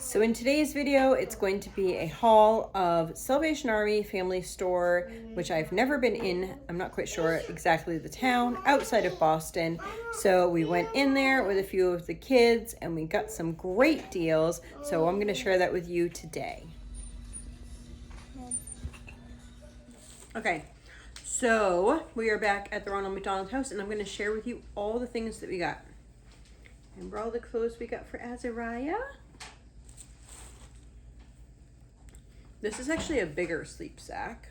So in today's video, it's going to be a haul of Salvation Army Family Store, which I've never been in. I'm not quite sure exactly the town, outside of Boston. So we went in there with a few of the kids and we got some great deals. So I'm going to share that with you today. Okay, so we are back at the Ronald McDonald house and I'm going to share with you all the things that we got. Remember all the clothes we got for Azariah? This is actually a bigger sleep sack.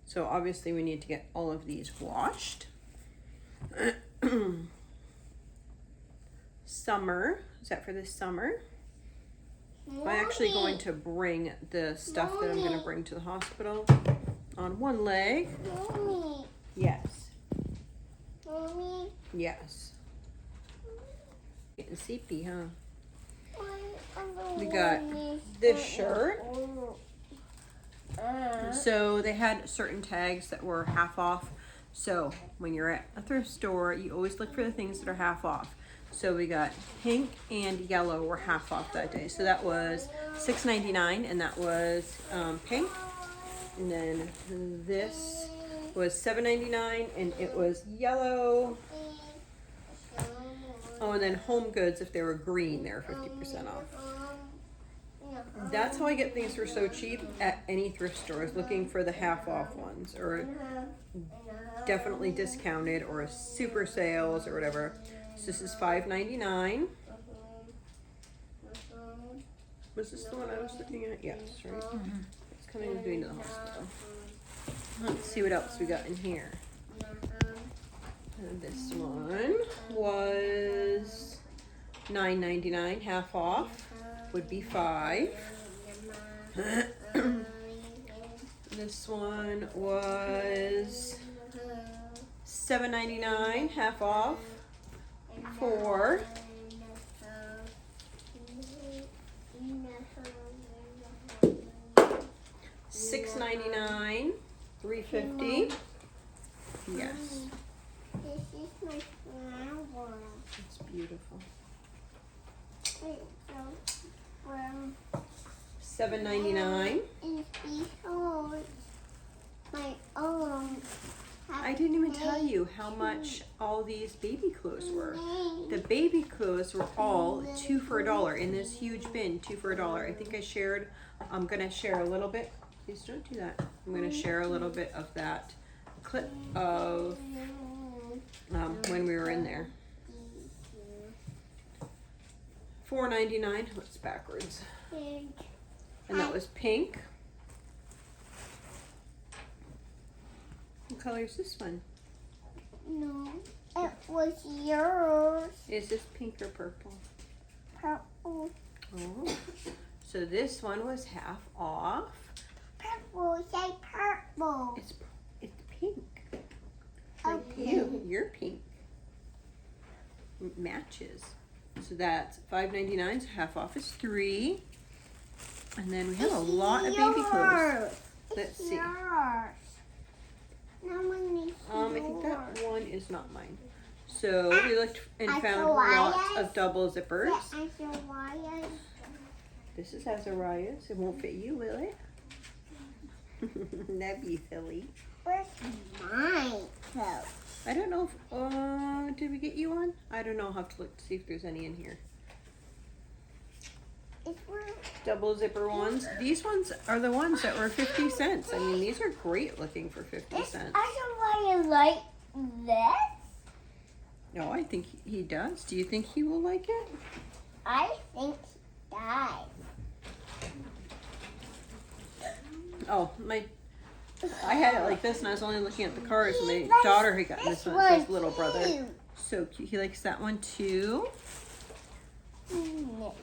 So obviously we need to get all of these washed. Summer, is that for this summer? I'm actually going to bring the stuff that I'm going to bring to the hospital on one leg. Mommy. Yes. Mommy. Yes. Getting sleepy, huh? We got this shirt. So they had certain tags that were half off. So when you're at a thrift store, you always look for the things that are half off. So we got pink and yellow were half off that day. So that was $6.99 and that was pink. And then this was $7.99 and it was yellow. Oh, and then Home Goods, if they were green, they were 50% off. That's how I get things for so cheap at any thrift stores, looking for the half off ones, or definitely discounted, or super sales, or whatever. So this is $5.99. Was this the one I was looking at? Yes, right? It's coming with me to the hospital. Let's see what else we got in here. And this one was $9.99, half off would be $5. This one was $7.99, half off, $4. $6.99, $3.50. Yes. This is my flower. It's beautiful. $7.99. My own. I didn't even tell you how much all these baby clothes were. The baby clothes were all 2 for $1 in this huge bin, 2 for $1. I think I shared, I'm gonna share a little bit. Please don't do that. I'm gonna share a little bit of that clip of when we were in there. $4.99, what's backwards? And that was pink. What color is this one? No, it was yours. Is this pink or purple? Purple. Oh, so this one was half off. Purple, say purple. It's pink. Like you, you're pink. Matches. So that's $5.99. So half off is $3. And then we have a lot of baby clothes. Let's see. Yours. I think that one is not mine. So we looked and found lots of double zippers. This is Azariah's. It won't fit you, will it? That'd be silly. Where's mine? I don't know if, did we get you one? I don't know. I'll have to look to see if there's any in here. Double zipper ones. These ones are the ones that were 50 cents. I mean, these are great looking for 50 cents. Azariah like this? No, I think he does. Do you think he will like it? I think he does. Oh, I had it like this and I was only looking at the cars and my daughter had gotten this one. It says little brother. So cute. He likes that one too. Aww.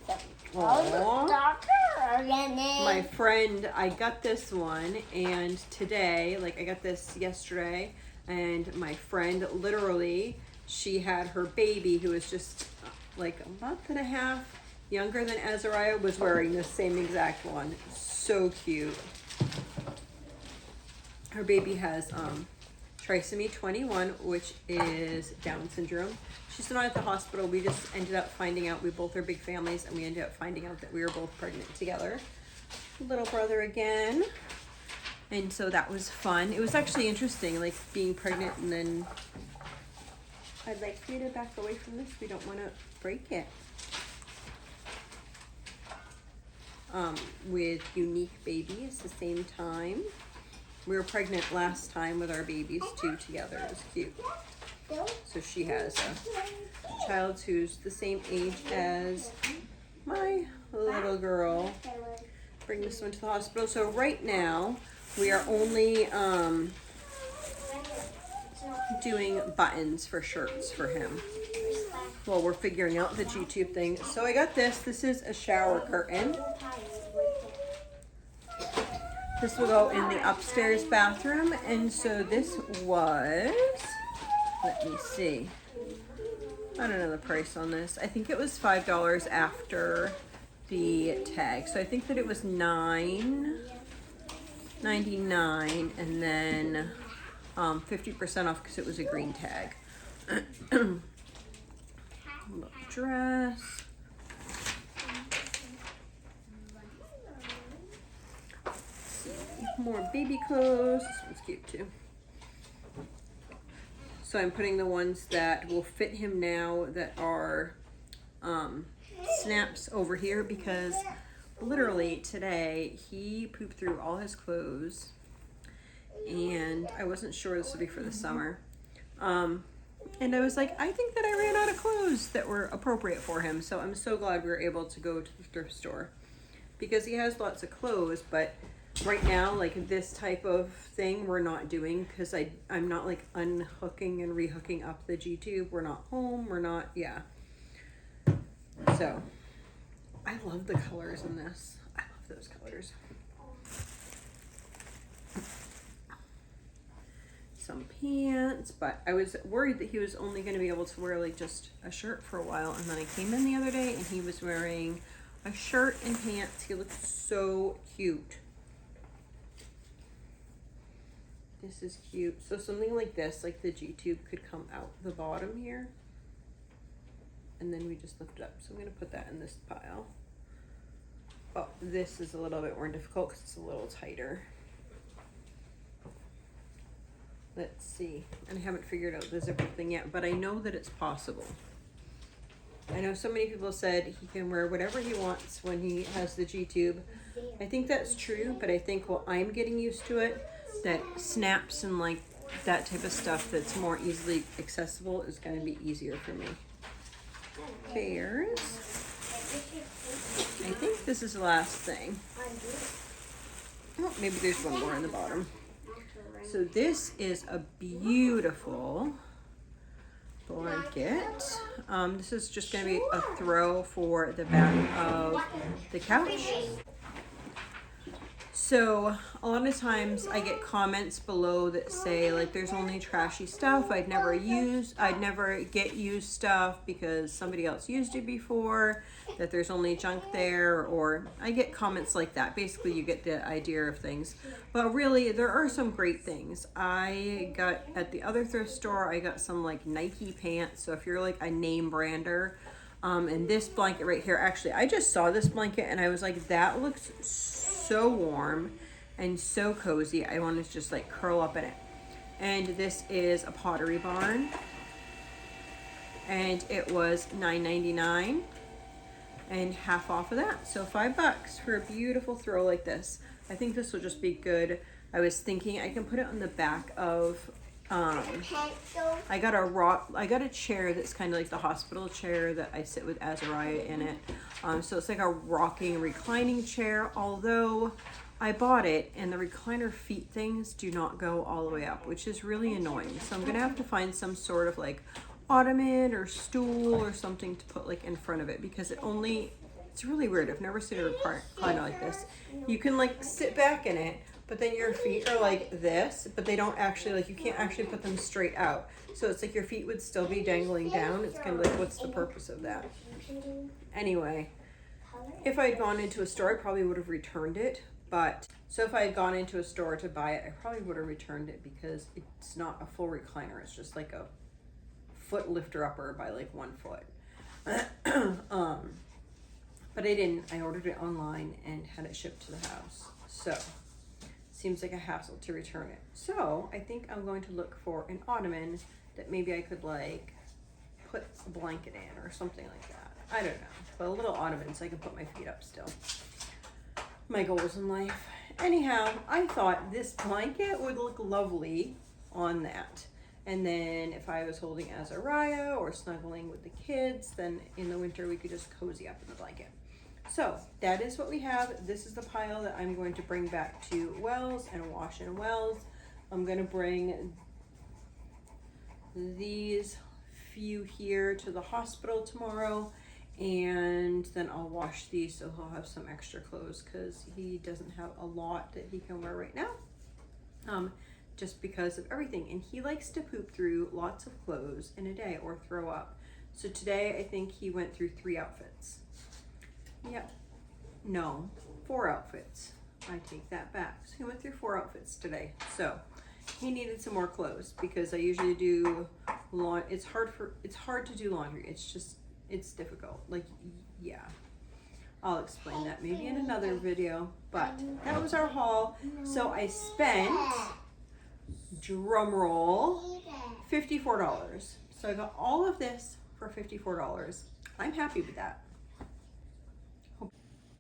My friend, I got this one and today, like I got this yesterday, and my friend literally, she had her baby who was just like a month and a half younger than Azariah, was wearing the same exact one. So cute. Her baby has Trisomy 21, which is Down syndrome. She's not at the hospital. We just ended up finding out, we both are big families, and we ended up finding out that we were both pregnant together. Little brother again. And so that was fun. It was actually interesting, like being pregnant, and then I'd like for you to back away from this. We don't want to break it. With unique babies at the same time. We were pregnant last time with our babies too together. It was cute. So she has a child who's the same age as my little girl. Bring this one to the hospital. So right now we are only doing buttons for shirts for him. Well, we're figuring out the G-tube thing. So I got this. This is a shower curtain. This will go in the upstairs bathroom. And so this was, let me see. I don't know the price on this. I think it was $5 after the tag. So I think that it was $9.99 and then 50% off because it was a green tag. Little dress. More baby clothes. This one's cute too. So I'm putting the ones that will fit him now that are snaps over here because literally today he pooped through all his clothes and I wasn't sure this would be for the summer. And I was like, I think that I ran out of clothes that were appropriate for him. So I'm so glad we were able to go to the thrift store because he has lots of clothes, but right now, like this type of thing we're not doing because I'm not like unhooking and rehooking up the G-tube. We're not home. We're not, yeah. So I love the colors in this. I love those colors. Some pants, but I was worried that he was only going to be able to wear like just a shirt for a while. And then I came in the other day and he was wearing a shirt and pants. He looked so cute. This is cute. So something like this, like the G-tube could come out the bottom here. And then we just lift it up. So I'm going to put that in this pile. Oh, this is a little bit more difficult because it's a little tighter. Let's see. And I haven't figured out the zipper thing yet, but I know that it's possible. I know so many people said he can wear whatever he wants when he has the G-tube. I think that's true, but I think while I'm getting used to it, that snaps and like that type of stuff that's more easily accessible is going to be easier for me. Bears. I think this is the last thing. Oh, maybe there's one more in the bottom. So this is a beautiful blanket. This is just going to be a throw for the back of the couch. So a lot of times I get comments below that say like there's only trashy stuff. I'd never get used stuff because somebody else used it before, that there's only junk there, or I get comments like that. Basically you get the idea of things. But really there are some great things. I got at the other thrift store, I got some like Nike pants. So if you're like a name brander, and this blanket right here, actually I just saw this blanket and I was like, that looks so warm and so cozy. I want to just like curl up in it. And this is a Pottery Barn and it was $9.99 and half off of that, so $5 for a beautiful throw like this. I think this will just be good. I was thinking I can put it on the back of I got a chair that's kind of like the hospital chair that I sit with Azariah in it. So it's like a rocking, reclining chair, although I bought it and the recliner feet things do not go all the way up, which is really annoying. So I'm going to have to find some sort of like ottoman or stool or something to put like in front of it because it's really weird. I've never seen a recliner like this. You can like sit back in it, but then your feet are like this, but they don't actually, like you can't actually put them straight out. So it's like your feet would still be dangling down. It's kind of like, what's the purpose of that? Anyway, if I had gone into a store, I probably would have returned it, But so if I had gone into a store to buy it, I probably would have returned it because it's not a full recliner. It's just like a foot lifter upper by like 1 foot. But I didn't. I ordered it online and had it shipped to the house. So seems like a hassle to return it. So I think I'm going to look for an ottoman that maybe I could like put a blanket in or something like that. I don't know. But a little ottoman so I can put my feet up still. My goals in life. Anyhow, I thought this blanket would look lovely on that. And then if I was holding Azariah or snuggling with the kids, then in the winter we could just cozy up in the blanket. So that is what we have. This is the pile that I'm going to bring back to Wells and wash in Wells. I'm going to bring these few here to the hospital tomorrow, and then I'll wash these so he'll have some extra clothes because he doesn't have a lot that he can wear right now, just because of everything. And he likes to poop through lots of clothes in a day or throw up. So today I think he went through 3 outfits. Yep. No, 4 outfits. I take that back. So he went through 4 outfits today. So he needed some more clothes because I usually do it's hard to do laundry. It's difficult. Like, yeah. I'll explain that maybe in another video. But that was our haul. So I spent, drum roll, $54. So I got all of this for $54. I'm happy with that.